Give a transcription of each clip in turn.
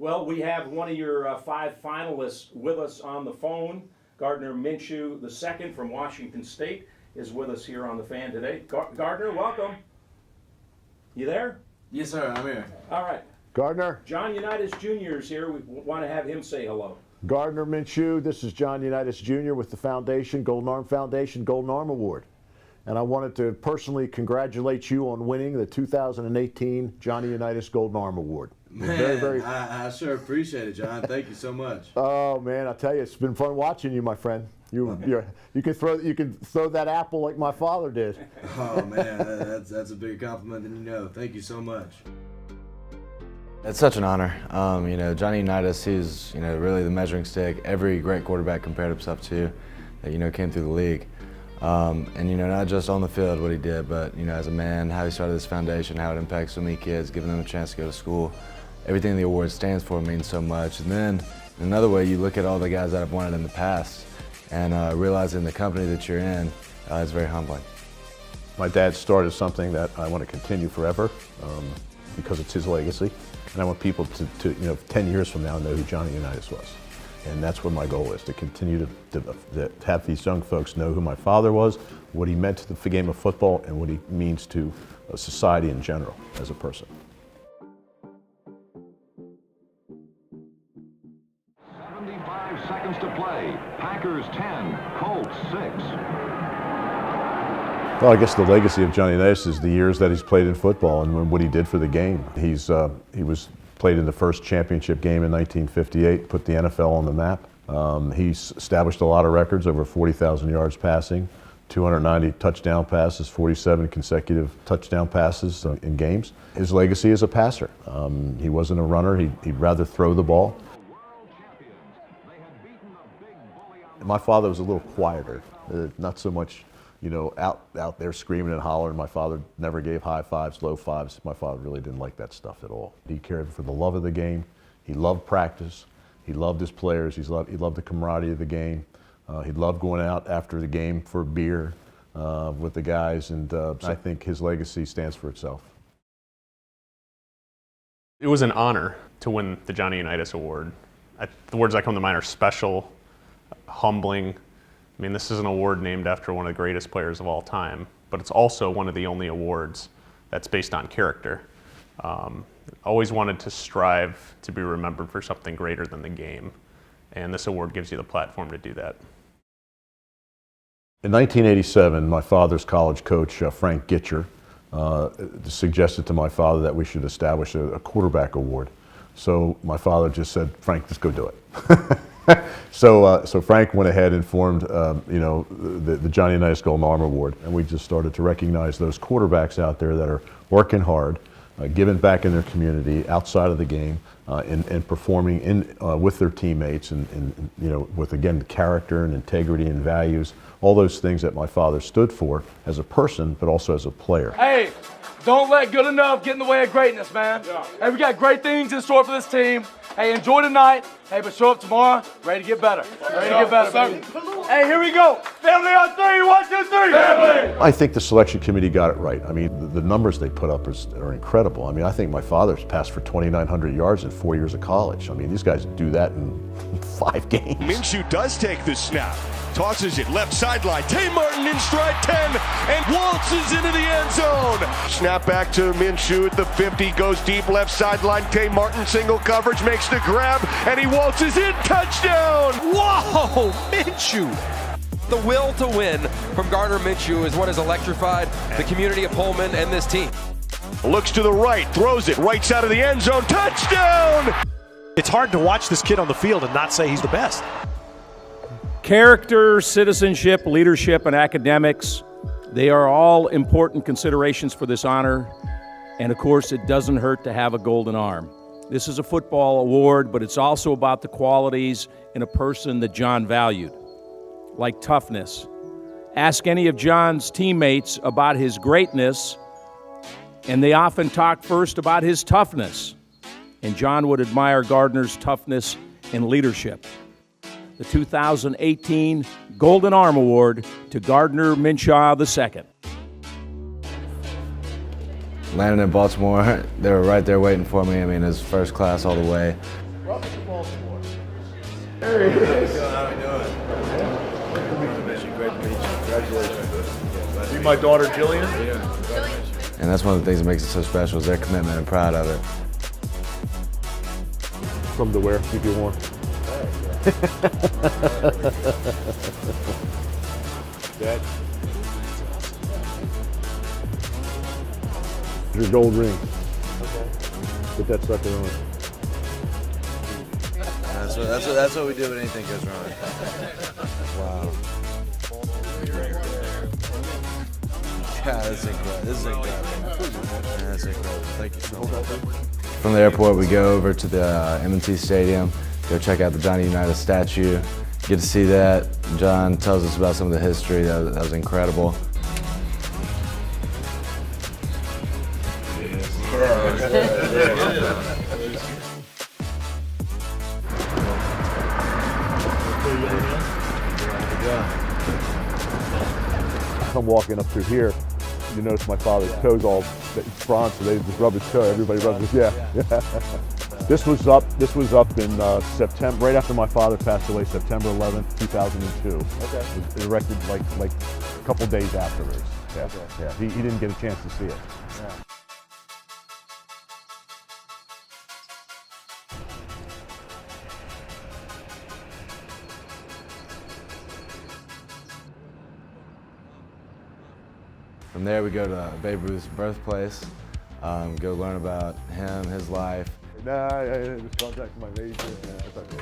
Well, we have one of your 5 finalists with us on the phone. Gardner Minshew II from Washington State is with us here on the Fan today. Gardner, welcome. You there? Yes, sir. I'm here. All right. Gardner. John Unitas Jr. is here. We want to have him say hello. Gardner Minshew, this is John Unitas Jr. with the Foundation, Golden Arm Foundation, Golden Arm Award. And I wanted to personally congratulate you on winning the 2018 Johnny Unitas Golden Arm Award. Man, I sure appreciate it, John. Thank you so much. Oh man, I tell you, it's been fun watching you, my friend. You can throw that apple like my father did. Oh man, that's a bigger compliment than you know. Thank you so much. It's such an honor. Johnny Unitas, he's really the measuring stick every great quarterback compared himself to that came through the league. And not just on the field what he did, but as a man, how he started this foundation, how it impacts so many kids, giving them a chance to go to school. Everything the award stands for means so much. And then in another way, you look at all the guys that have won it in the past, and realizing the company that you're in is very humbling. My dad started something that I want to continue forever because it's his legacy. And I want people to 10 years from now, know who Johnny Unitas was. And that's what my goal is, to continue to have these young folks know who my father was, what he meant to the game of football, and what he means to society in general as a person. 75 seconds to play. Packers 10, Colts 6. Well, I guess the legacy of Johnny Unitas is the years that he's played in football and what he did for the game. He was played in the first championship game in 1958, put the NFL on the map. He's established a lot of records, over 40,000 yards passing, 290 touchdown passes, 47 consecutive touchdown passes in games. His legacy is a passer. He wasn't a runner. He'd rather throw the ball. My father was a little quieter, not so much out there screaming and hollering. My father never gave high fives, low fives. My father really didn't like that stuff at all. He cared for the love of the game. He loved practice. He loved his players. He loved the camaraderie of the game. He loved going out after the game for beer with the guys, and I think his legacy stands for itself. It was an honor to win the Johnny Unitas Award. The words that come to mind are special, humbling. I mean, this is an award named after one of the greatest players of all time, but it's also one of the only awards that's based on character. Always wanted to strive to be remembered for something greater than the game, and this award gives you the platform to do that. In 1987, my father's college coach, Frank Gitcher, suggested to my father that we should establish a quarterback award. So my father just said, "Frank, just go do it." So Frank went ahead and formed, the Johnny Unitas Golden Arm Award, and we just started to recognize those quarterbacks out there that are working hard, giving back in their community, outside of the game, and performing with their teammates, and with, again, the character and integrity and values, all those things that my father stood for as a person, but also as a player. Hey, don't let good enough get in the way of greatness, man. Yeah. Hey, we got great things in store for this team. Hey, enjoy tonight. Hey, but show up tomorrow, ready to get better. Ready to get better, baby. Hey, here we go. Family on 3, 1, 2, 3. Family! I think the selection committee got it right. I mean, the numbers they put up are incredible. I mean, I think my father's passed for 2,900 yards in 4 years of college. I mean, these guys do that in 5 games. Minshew does take the snap. Tosses it left sideline. Tay Martin in stride 10 and waltzes into the end zone. Snap back to Minshew at the 50. Goes deep left sideline. Tay Martin single coverage makes the grab and he waltzes in. Touchdown! Whoa! Minshew! The will to win from Gardner Minshew is what has electrified the community of Pullman and this team. Looks to the right. Throws it right side of the end zone. Touchdown! It's hard to watch this kid on the field and not say he's the best. Character, citizenship, leadership, and academics, they are all important considerations for this honor. And of course, it doesn't hurt to have a golden arm. This is a football award, but it's also about the qualities in a person that John valued, like toughness. Ask any of John's teammates about his greatness, and they often talk first about his toughness. And John would admire Gardner's toughness and leadership. The 2018 Golden Arm Award to Gardner Minshew II. Landing in Baltimore, they were right there waiting for me. I mean, it was first class all the way. Welcome to Baltimore. There he is. How are you doing? Great to meet you. Congratulations. See my daughter Jillian? And that's one of the things that makes it so special is their commitment and pride of it. From the where, if you want. Dad. Your gold ring. Put that sucker on. That's what we do when anything goes wrong. Wow. God, this is incredible. This is incredible. That's incredible. Thank you so much. From the airport, we go over to the M&T Stadium, go check out the Johnny Unitas statue, get to see that. John tells us about some of the history. That was incredible. I'm walking up through here. You notice my father's toe's all bronze, so they just rub his toe. Everybody rubs his, yeah. This was up in September, right after my father passed away, September 11th, 2002. Okay. It was erected like a couple days afterwards. Yeah, okay. Yeah. He didn't get a chance to see it. Yeah. From there, we go to Babe Ruth's birthplace, go learn about him, his life. Nah, I just contacted my major. Yeah, it's okay.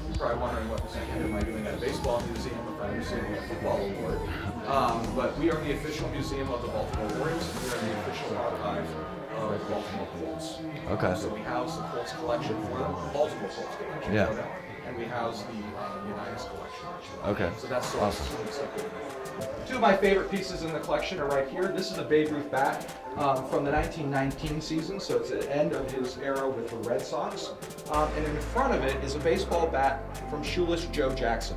You're probably wondering what am I doing at a baseball museum if I'm receiving a football award. But we are the official museum of the Baltimore Orioles, and we are the official archive of Baltimore Colts. Okay. So we house the Colts collection for the Baltimore Colts collection. Yeah. And we house the Unitas collection. Okay. So that's so awesome. Two of my favorite pieces in the collection are right here. This is a Babe Ruth bat from the 1919 season, so it's the end of his era with the Red Sox. And in front of it is a baseball bat from shoeless Joe Jackson.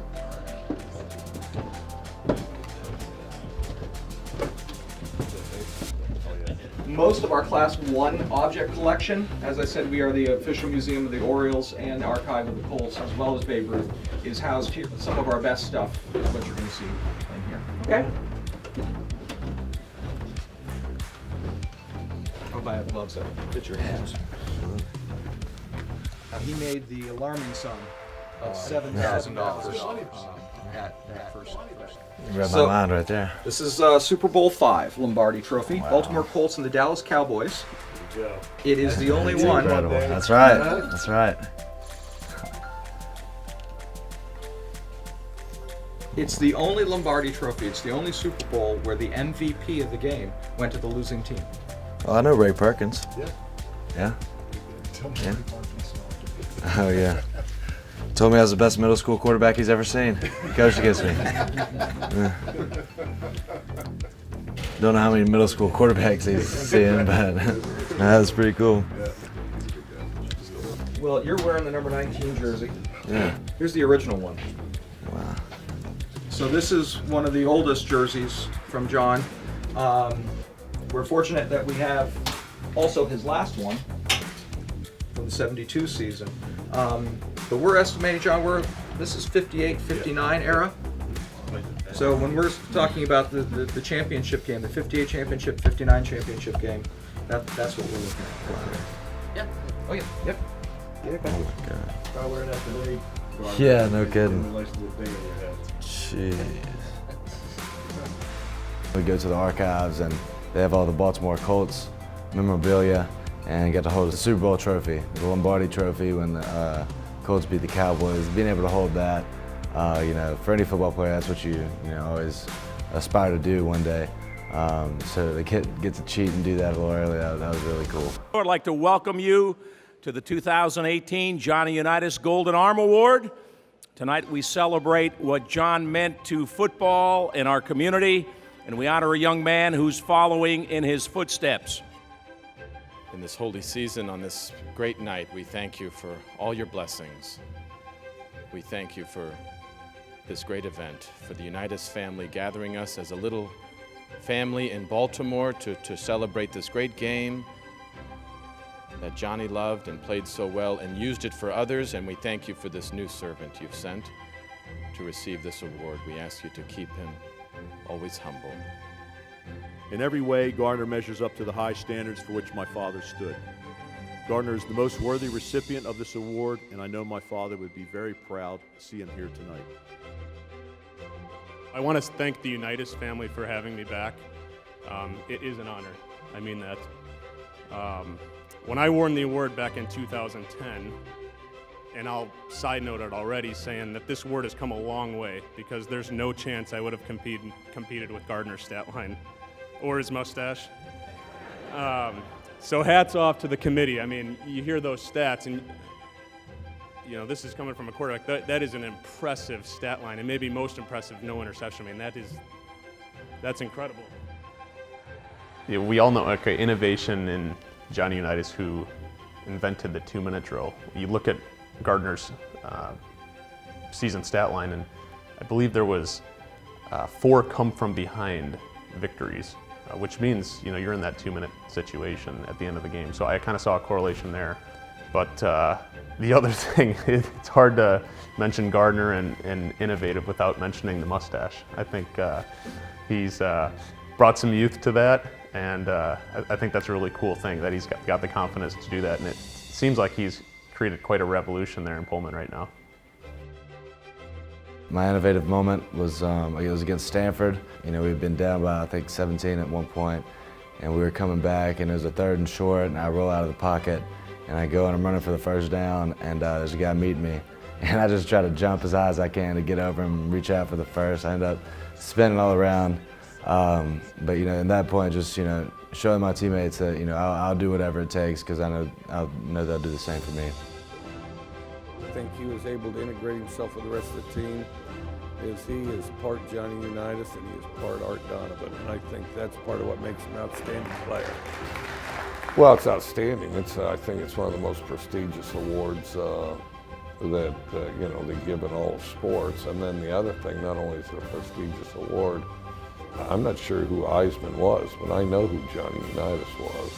Most of our Class 1 object collection, as I said, we are the official museum of the Orioles and the archive of the Colts, as well as Babe Ruth, is housed here. Some of our best stuff is what you're going to see in here. Okay? Hope I have gloves that fit your hands. He made the alarming sum of $7,000 at first. You read my mind right there. This is Super Bowl V Lombardi Trophy. Wow. Baltimore Colts and the Dallas Cowboys. It is the only one. Incredible. That's right. That's right. It's the only Lombardi Trophy. It's the only Super Bowl where the MVP of the game went to the losing team. Well, I know Ray Perkins. Yeah. Yeah? Yeah. Oh, yeah. Told me I was the best middle school quarterback he's ever seen. He coached against me. Don't know how many middle school quarterbacks he's seen, but that was pretty cool. Well, you're wearing the number 19 jersey. Yeah. Here's the original one. Wow. So this is one of the oldest jerseys from John. We're fortunate that we have also his last one from the 72 season. But we're estimating, John, this is 58, 59 era. So when we're talking about the championship game, the 58 championship, 59 championship game, that's what we're looking at. Yeah. Oh yeah. Yep. Yeah. Oh my God. Probably wearing that today. Yeah, no kidding. Jeez. We go to the archives and they have all the Baltimore Colts memorabilia and get to hold the Super Bowl trophy, the Lombardi trophy when the Colts beat the Cowboys. Being able to hold that, for any football player, that's what you always aspire to do one day. So the kid gets to cheat and do that a little early. That was really cool. I'd like to welcome you to the 2018 Johnny Unitas Golden Arm Award. Tonight we celebrate what John meant to football in our community, and we honor a young man who's following in his footsteps. In this holy season, on this great night, we thank you for all your blessings. We thank you for this great event, for the Unitas family gathering us as a little family in Baltimore to celebrate this great game that Johnny loved and played so well and used it for others, and we thank you for this new servant you've sent to receive this award. We ask you to keep him always humble. In every way, Gardner measures up to the high standards for which my father stood. Gardner is the most worthy recipient of this award, and I know my father would be very proud to see him here tonight. I want to thank the Unitas family for having me back. It is an honor. I mean that. When I won the award back in 2010, and I'll side note it already, saying that this award has come a long way, because there's no chance I would have competed with Gardner's stat line or his mustache. So hats off to the committee. I mean, you hear those stats, and you know, this is coming from a quarterback. That is an impressive stat line, and maybe most impressive, no interception. I mean, that's incredible. Yeah, we all know, okay, innovation in Johnny Unitas, who invented the 2-minute drill. You look at Gardner's season stat line, and I believe there was 4 come-from-behind victories, which means, you know, you're in that 2-minute situation at the end of the game. So I kind of saw a correlation there. But the other thing, it's hard to mention Gardner and innovative without mentioning the mustache. I think he's brought some youth to that, and I think that's a really cool thing that he's got the confidence to do that. And it seems like he's created quite a revolution there in Pullman right now. My innovative moment was it was against Stanford. You know, we'd been down by I think 17 at one point, and we were coming back, and it was a 3rd and short, and I roll out of the pocket, and I go and I'm running for the first down, and there's a guy meeting me, and I just try to jump as high as I can to get over him and reach out for the first. I end up spinning all around, but you know, at that point, just showing my teammates that I'll do whatever it takes, because I know they'll do the same for me. I think he was able to integrate himself with the rest of the team, as he is part Johnny Unitas and he is part Art Donovan, and I think that's part of what makes him an outstanding player. Well, it's outstanding. I think it's one of the most prestigious awards that they give in all sports. And then the other thing, not only is it a prestigious award, I'm not sure who Eisman was, but I know who Johnny Unitas was.